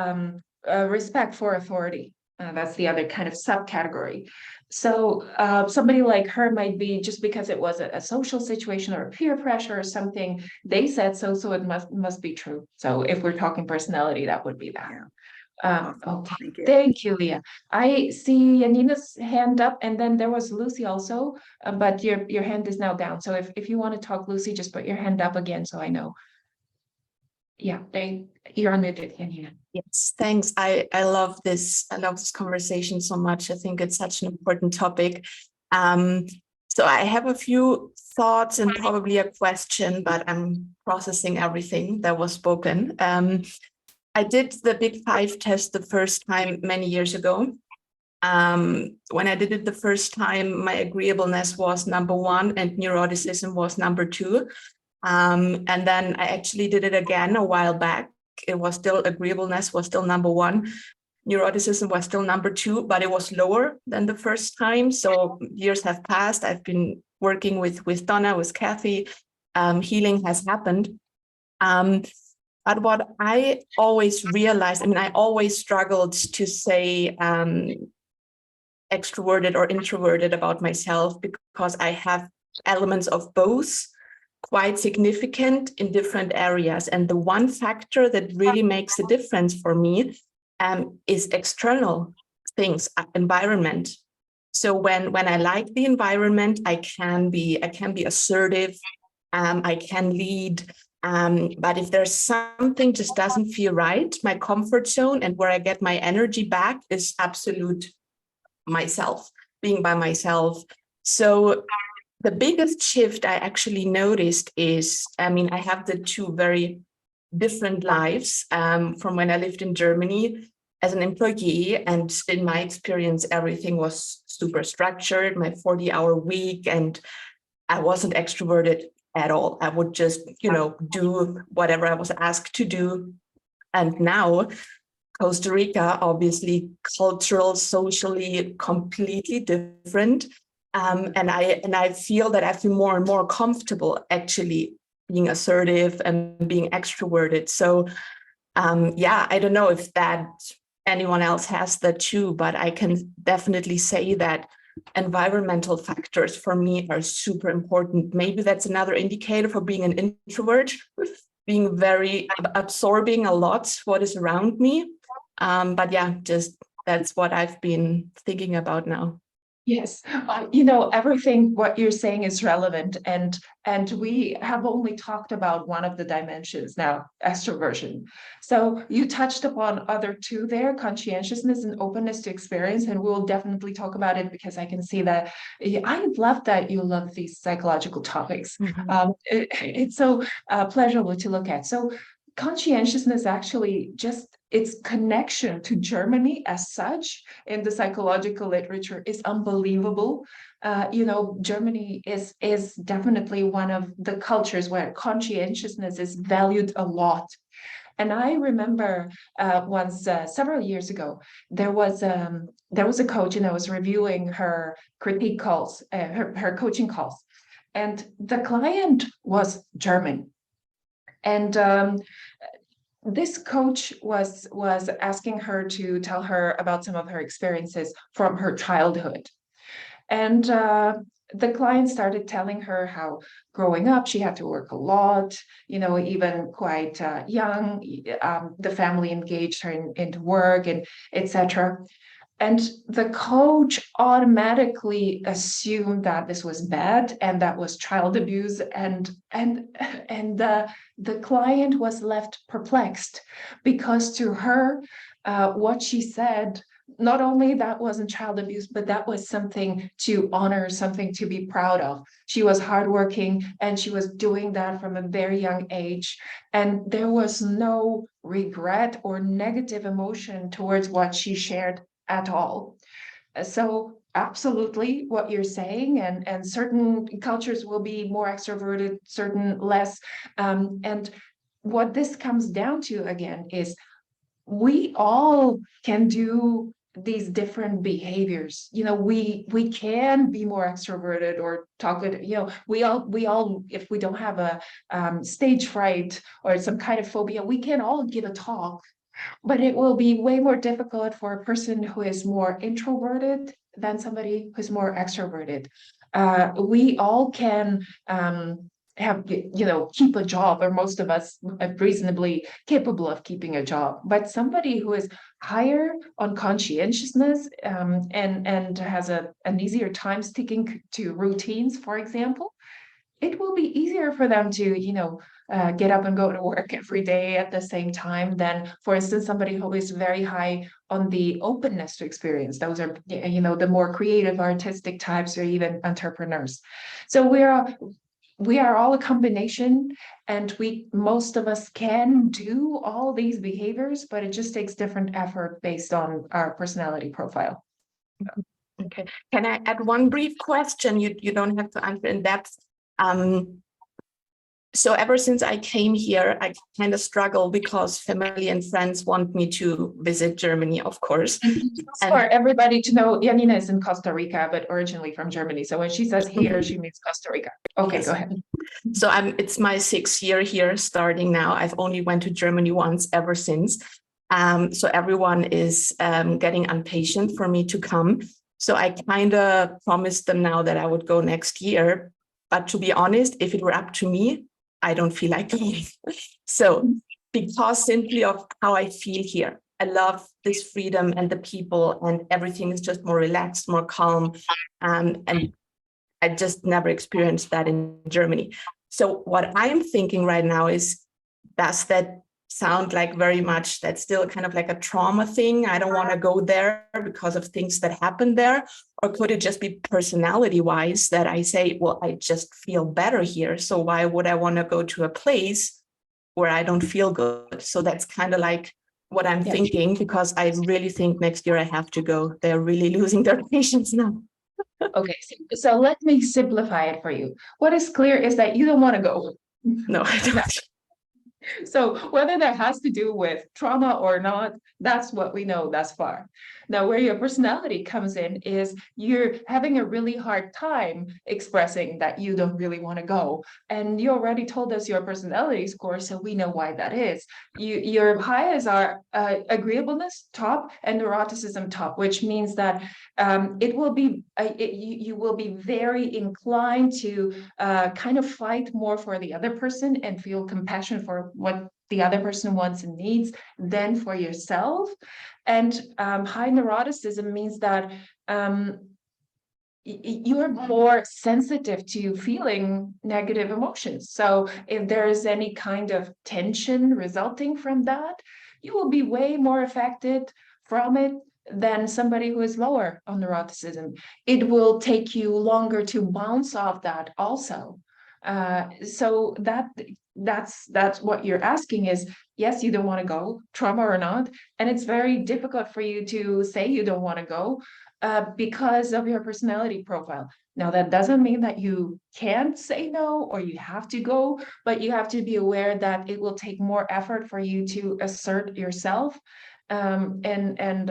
respect for authority. That's the other kind of subcategory. So somebody like her might be just because it was a social situation or a peer pressure or something, they said so, so it must be true. So if we're talking personality, that would be that. Yeah. Okay, Thank you. thank you, Leah. I see Yanina's hand up, and then there was Lucy also, but your hand is now down. So if you want to talk, Lucy, just put your hand up again so I know. Yeah, you're unmuted, Yanina. Yes, thanks. I love this. I love this conversation so much. I think it's such an important topic. So I have a few thoughts and probably a question, but I'm processing everything that was spoken. I did the Big Five test the first time many years ago. When I did it the first time, my agreeableness was number 1 and neuroticism was number 2. And then I actually did it again a while back. It was still agreeableness was still number 1. Neuroticism was still number 2, but it was lower than the first time. So years have passed. I've been working with Donna, with Kathy. Healing has happened. But what I always realized, I always struggled to say extroverted or introverted about myself because I have elements of both quite significant in different areas. And the one factor that really makes a difference for me is external things, environment. So when I like the environment, I can be assertive, I can lead. But if there's something just doesn't feel right, my comfort zone and where I get my energy back is absolute myself, being by myself. So the biggest shift I actually noticed is, I have the two very different lives from when I lived in Germany as an employee. And in my experience, everything was super structured, my 40-hour week, and I wasn't extroverted at all. I would just, do whatever I was asked to do. And now Costa Rica, obviously cultural, socially, completely different. And I feel that I feel more and more comfortable actually being assertive and being extroverted. So I don't know if that anyone else has that too, but I can definitely say that environmental factors for me are super important. Maybe that's another indicator for being an introvert, being very absorbing a lot what is around me. But yeah, just that's what I've been thinking about now. Yes, everything what you're saying is relevant, and we have only talked about one of the dimensions now, extroversion. So you touched upon other two there, conscientiousness and openness to experience, and we'll definitely talk about it because I can see that I love that you love these psychological topics. It's so pleasurable to look at. So conscientiousness actually just its connection to Germany as such in the psychological literature is unbelievable. Germany is definitely one of the cultures where conscientiousness is valued a lot. And I remember once several years ago, there was a coach, and I was reviewing her critique calls, her coaching calls, and the client was German. And this coach was asking her to tell her about some of her experiences from her childhood. And the client started telling her how growing up, she had to work a lot, even quite young. The family engaged her into work and etc. And the coach automatically assumed that this was bad and that was child abuse, and the client was left perplexed because to her, what she said, not only that wasn't child abuse, but that was something to honor, something to be proud of. She was hardworking and she was doing that from a very young age. And there was no regret or negative emotion towards what she shared at all. So absolutely what you're saying, and certain cultures will be more extroverted, certain less. And what this comes down to again is we all can do these different behaviors. We can be more extroverted or talkative. We all, if we don't have a stage fright or some kind of phobia, we can all give a talk. But it will be way more difficult for a person who is more introverted than somebody who's more extroverted. We all can keep a job, or most of us are reasonably capable of keeping a job. But somebody who is higher on conscientiousness and has an easier time sticking to routines, for example, it will be easier for them to, get up and go to work every day at the same time than, for instance, somebody who is very high on the openness to experience. Those are, the more creative, artistic types, or even entrepreneurs. So we are all a combination, and most of us can do all these behaviors, but it just takes different effort based on our personality profile. Okay. Can I add one brief question? You don't have to answer in depth. So ever since I came here, I kind of struggle because family and friends want me to visit Germany, of course. For everybody to know, Janina is in Costa Rica, but originally from Germany. So when she says here, she means Costa Rica. Okay, yes. Go ahead. So it's my 6th year here starting now. I've only went to Germany once ever since. So everyone is getting impatient for me to come. So I kind of promised them now that I would go next year. But to be honest, if it were up to me, I don't feel like going. So because simply of how I feel here, I love this freedom and the people, and everything is just more relaxed, more calm. And I just never experienced that in Germany. So what I am thinking right now is, does that sound like very much that's still kind of like a trauma thing? I don't want to go there because of things that happened there. Or could it just be personality wise that I say, well, I just feel better here. So why would I want to go to a place where I don't feel good? So that's kind of like what I'm thinking, because I really think next year I have to go. They're really losing their patience now. Okay, so let me simplify it for you. What is clear is that you don't want to go. No, I don't. So whether that has to do with trauma or not, that's what we know thus far. Now, where your personality comes in is you're having a really hard time expressing that you don't really want to go. And you already told us your personality score, so we know why that is. Your highs are agreeableness top and neuroticism top, which means that it will be you will be very inclined to kind of fight more for the other person and feel compassion for what the other person wants and needs than for yourself. And high neuroticism means that you are more sensitive to feeling negative emotions. So if there's any kind of tension resulting from that, you will be way more affected from it than somebody who is lower on neuroticism. It will take you longer to bounce off that also. So that's what you're asking is, yes, you don't want to go, trauma or not, and it's very difficult for you to say you don't want to go, because of your personality profile. Now, that doesn't mean that you can't say no or you have to go, but you have to be aware that it will take more effort for you to assert yourself, and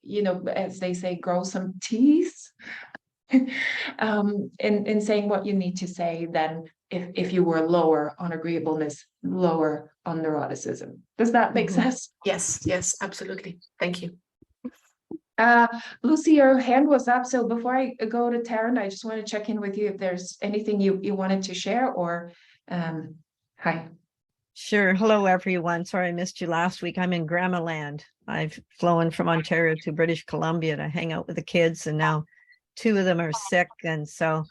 you know, as they say, grow some teeth in saying what you need to say than if you were lower on agreeableness, lower on neuroticism. Does that make sense? Yes, yes, absolutely. Thank you. Lucy, your hand was up. So before I go to Taryn, I just want to check in with you if there's anything you wanted to share or, hi. Sure. Hello, everyone. Sorry I missed you last week. I'm in Grandma Land. I've flown from Ontario to British Columbia to hang out with the kids, and now 2 of them are sick. And so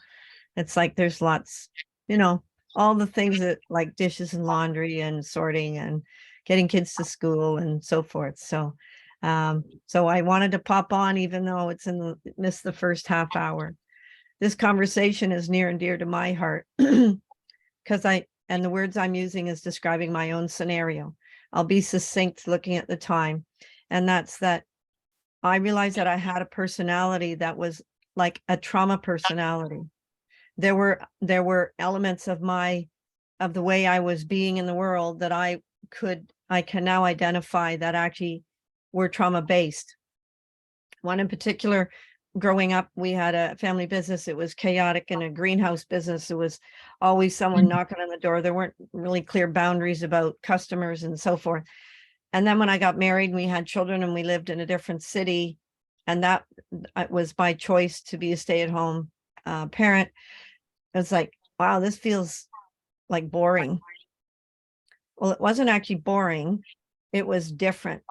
it's like there's lots, you know, all the things that like dishes and laundry and sorting and getting kids to school and so forth. So I wanted to pop on, even though it's missed the first half hour. This conversation is near and dear to my heart because and the words I'm using is describing my own scenario. I'll be succinct looking at the time. And that's that I realized that I had a personality that was like a trauma personality. There were elements of the way I was being in the world that I can now identify that actually were trauma based. One in particular, growing up, we had a family business. It was chaotic, and a greenhouse business. It was always someone knocking on the door. There weren't really clear boundaries about customers and so forth. And then when I got married, we had children and we lived in a different city. And that was by choice to be a stay-at-home parent. It was like, wow, this feels like boring. Well, it wasn't actually boring. It was different.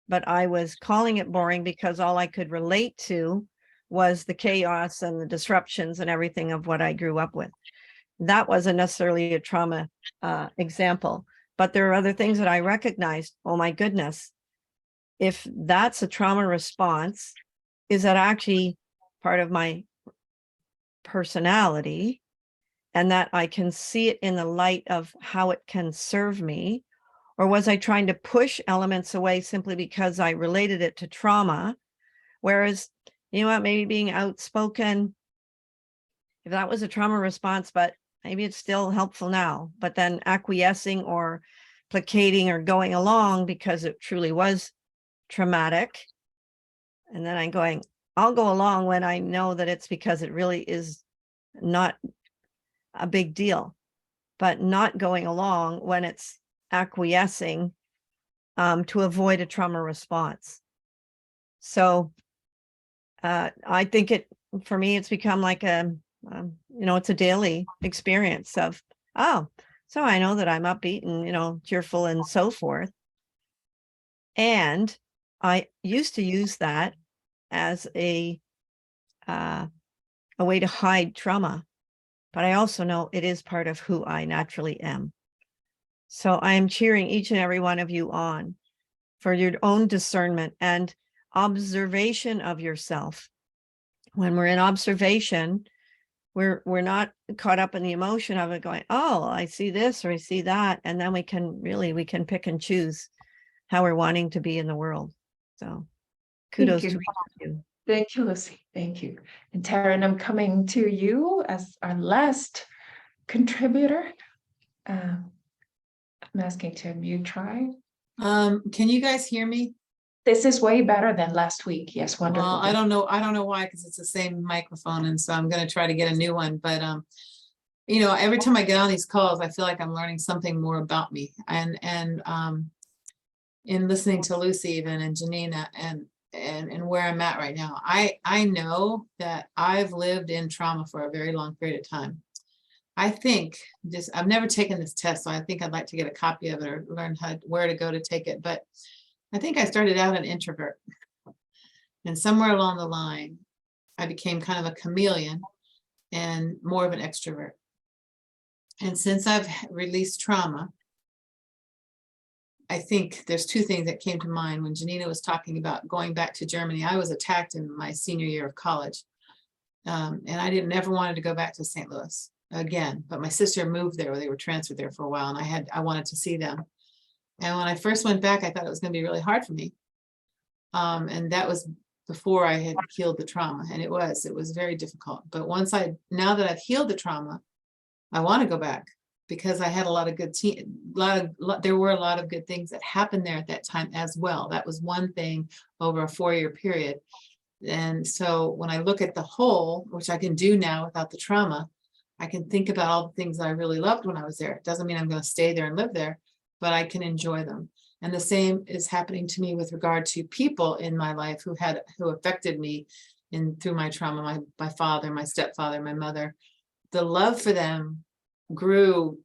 But I was calling it boring because all I could relate to was the chaos and the disruptions and everything of what I grew up with. That wasn't necessarily a trauma example, but there are other things that I recognized. Oh my goodness, if that's a trauma response, is that actually part of my personality, and that I can see it in the light of how it can serve me? Or was I trying to push elements away simply because I related it to trauma? Whereas, you know what, maybe being outspoken, if that was a trauma response, but maybe it's still helpful now, but then acquiescing or placating or going along because it truly was traumatic. And then I'm going, I'll go along when I know that it's because it really is not a big deal, but not going along when it's acquiescing to avoid a trauma response. So I think for me, it's become like it's a daily experience of, oh, so I know that I'm upbeat and, cheerful and so forth. And I used to use that as a way to hide trauma, but I also know it is part of who I naturally am. So I am cheering each and every one of you on for your own discernment and observation of yourself. When we're in observation, we're not caught up in the emotion of it going, oh, I see this or I see that. And then we can pick and choose how we're wanting to be in the world. So kudos to each of you. Thank you, Lucy. Thank you. And Taryn, I'm coming to you as our last contributor. I'm asking to unmute, try. Can you guys hear me? This is way better than last week. Yes, wonderful. Well, I don't know why, because it's the same microphone, and so I'm gonna try to get a new one. But every time I get on these calls, I feel like I'm learning something more about me. And in listening to Lucy even and Janina and where I'm at right now, I know that I've lived in trauma for a very long period of time. I think just, I've never taken this test, so I think I'd like to get a copy of it or learn where to go to take it. But I think I started out an introvert. And somewhere along the line, I became kind of a chameleon and more of an extrovert. And since I've released trauma, I think there's two things that came to mind when Janina was talking about going back to Germany. I was attacked in my senior year of college. And I never wanted to go back to St. Louis again, but my sister moved there, or they were transferred there for a while, and I wanted to see them. And when I first went back, I thought it was going to be really hard for me. And that was before I had healed the trauma, and it was very difficult. But now that I've healed the trauma, I want to go back because I had a lot of good there were a lot of good things that happened there at that time as well. That was one thing over a 4-year period. And so when I look at the whole, which I can do now without the trauma, I can think about all the things that I really loved when I was there. It doesn't mean I'm going to stay there and live there, but I can enjoy them. And the same is happening to me with regard to people in my life who affected me through my trauma, my father, my stepfather, my mother. The love for them grew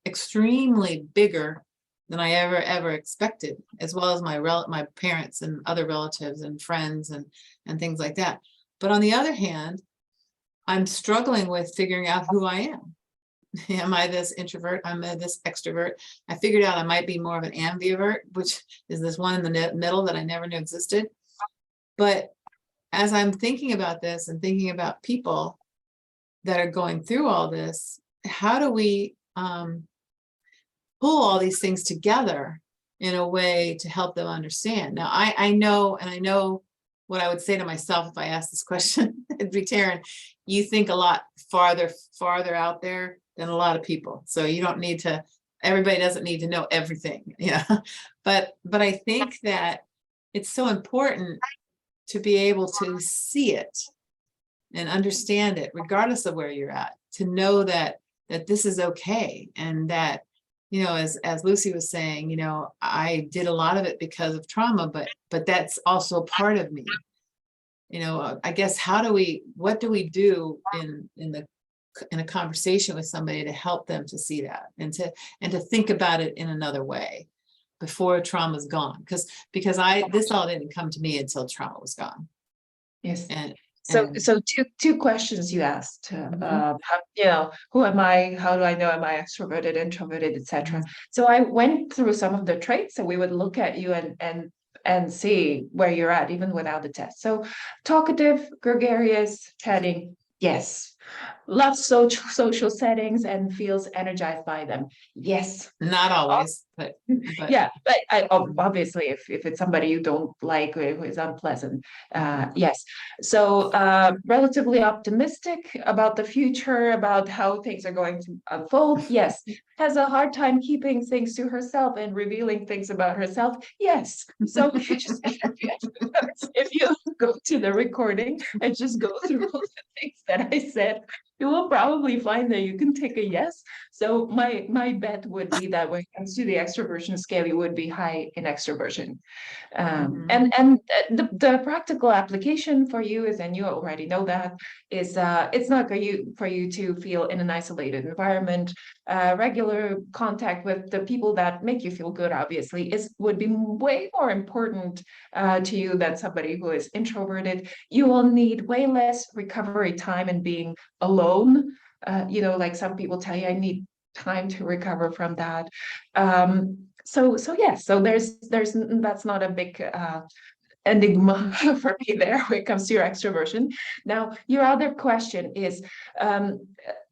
extremely bigger than I ever expected, as well as my parents and other relatives and friends and things like that. But on the other hand, I'm struggling with figuring out who I am. Am I this introvert? Am I this extrovert? I figured out I might be more of an ambivert, which is this one in the middle that I never knew existed. But as I'm thinking about this and thinking about people that are going through all this, how do we pull all these things together in a way to help them understand? Now, I know what I would say to myself if I asked this question. It'd be, Taryn, you think a lot farther out there than a lot of people. So you don't need to, everybody doesn't need to know everything. Yeah. But I think that it's so important to be able to see it and understand it, regardless of where you're at, to know that this is okay. And that, as Lucy was saying, I did a lot of it because of trauma, but that's also part of me. I guess what do we do in a conversation with somebody to help them to see that and to think about it in another way before trauma's gone? Because this all didn't come to me until trauma was gone. Yes. And so two questions you asked. Who am I? How do I know? Am I extroverted, introverted, etc.? So I went through some of the traits, so we would look at you and see where you're at, even without the test. So talkative, gregarious, chatting, yes. Loves social settings and feels energized by them. Yes. Not always, but yeah, but obviously if it's somebody you don't like or who is unpleasant, yes. So relatively optimistic about the future, about how things are going to unfold, yes. Has a hard time keeping things to herself and revealing things about herself, yes. So if you go to the recording and just go through all the things that I said, you will probably find that you can take a yes. So my bet would be that when it comes to the extroversion scale, you would be high in extroversion. And the practical application for you is, and you already know that, is it's not for you to feel in an isolated environment. Regular contact with the people that make you feel good, obviously, would be way more important to you than somebody who is introverted. You will need way less recovery time in being alone. Like some people tell you, I need time to recover from that. So yes, so there's that's not a big enigma for me there when it comes to your extroversion. Now, your other question is,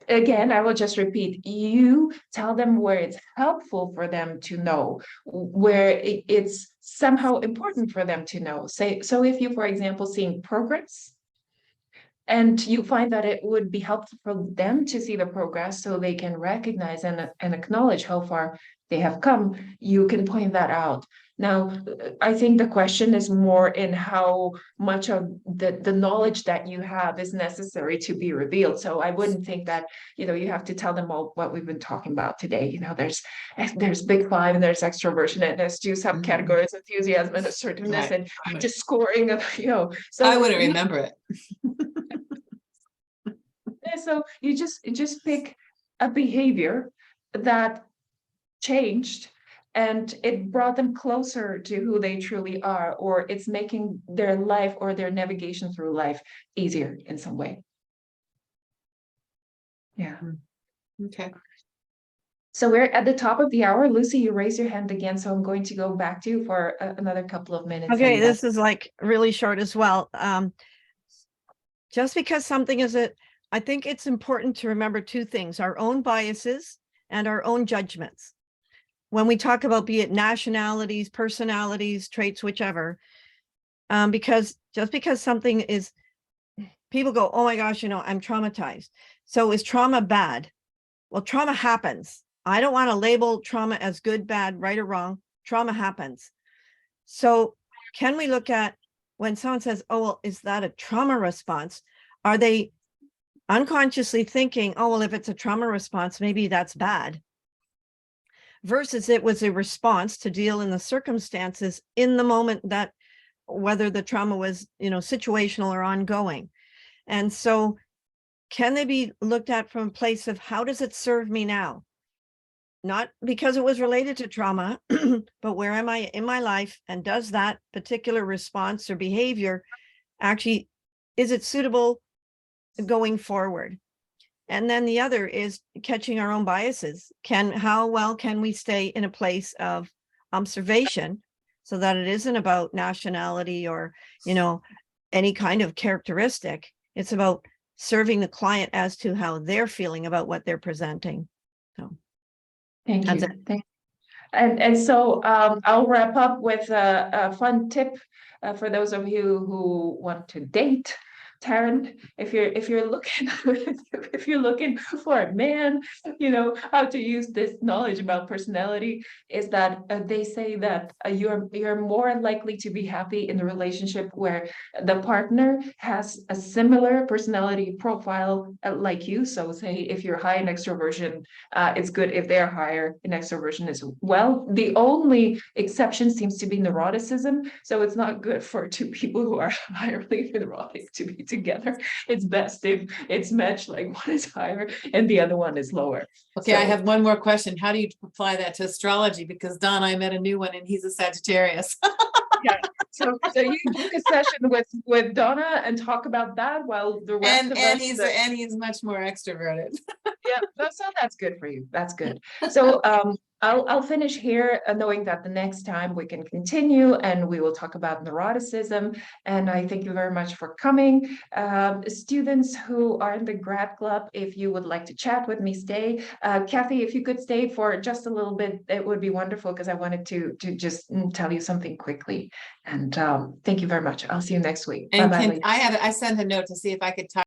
again, I will just repeat, you tell them where it's helpful for them to know, where it's somehow important for them to know. So if you, for example, seeing progress, and you find that it would be helpful for them to see the progress so they can recognize and acknowledge how far they have come, you can point that out. Now, I think the question is more in how much of the knowledge that you have is necessary to be revealed. So I wouldn't think that, you have to tell them all what we've been talking about today. There's big five and there's extroversion and there's two subcategories, enthusiasm and assertiveness, and just scoring of, so I wouldn't remember it. And so you just pick a behavior that changed and it brought them closer to who they truly are, or it's making their life or their navigation through life easier in some way. Yeah. Okay. So we're at the top of the hour. Lucy, you raise your hand again, so I'm going to go back to you for another couple of minutes. Okay, and this is like really short as well. Just because something is I think it's important to remember two things: our own biases and our own judgments. When we talk about, be it nationalities, personalities, traits, whichever, because just because something is, people go, oh my gosh, I'm traumatized. So is trauma bad? Well, trauma happens. I don't want to label trauma as good, bad, right or wrong. Trauma happens. So can we look at when someone says, oh, well, is that a trauma response? Are they unconsciously thinking, oh, well, if it's a trauma response, maybe that's bad? Versus it was a response to deal in the circumstances in the moment, that whether the trauma was, situational or ongoing. And so can they be looked at from a place of, how does it serve me now? Not because it was related to trauma, but where am I in my life? And does that particular response or behavior actually, is it suitable going forward? And then the other is catching our own biases. How well can we stay in a place of observation so that it isn't about nationality or, any kind of characteristic. It's about serving the client as to how they're feeling about what they're presenting. So Thank that's you. it. And so I'll wrap up with a fun tip for those of you who want to date. Taryn, if you're looking if you're looking for a man, how to use this knowledge about personality is that they say that you're more likely to be happy in the relationship where the partner has a similar personality profile like you. So say if you're high in extroversion, it's good if they're higher in extroversion as well. The only exception seems to be neuroticism. So it's not good for two people who are highly neurotic to be together. It's best if it's matched, like one is higher and the other one is lower. Okay, I So- have one more question. How do you apply that to astrology? Because Don, I met a new one and he's a Sagittarius. Yeah. So you book a session with Donna and talk about that while the rest of us. And he's much more extroverted. Yeah, so that's good for you. That's good. So I'll finish here knowing that the next time we can continue and we will talk about neuroticism. And I thank you very much for coming. Students who are in the grad club, if you would like to chat with me, stay. Kathy, if you could stay for just a little bit, it would be wonderful, because I wanted to just tell you something quickly. And thank you very much. I'll see you next week. And Bye-bye. I sent a note to see if I could talk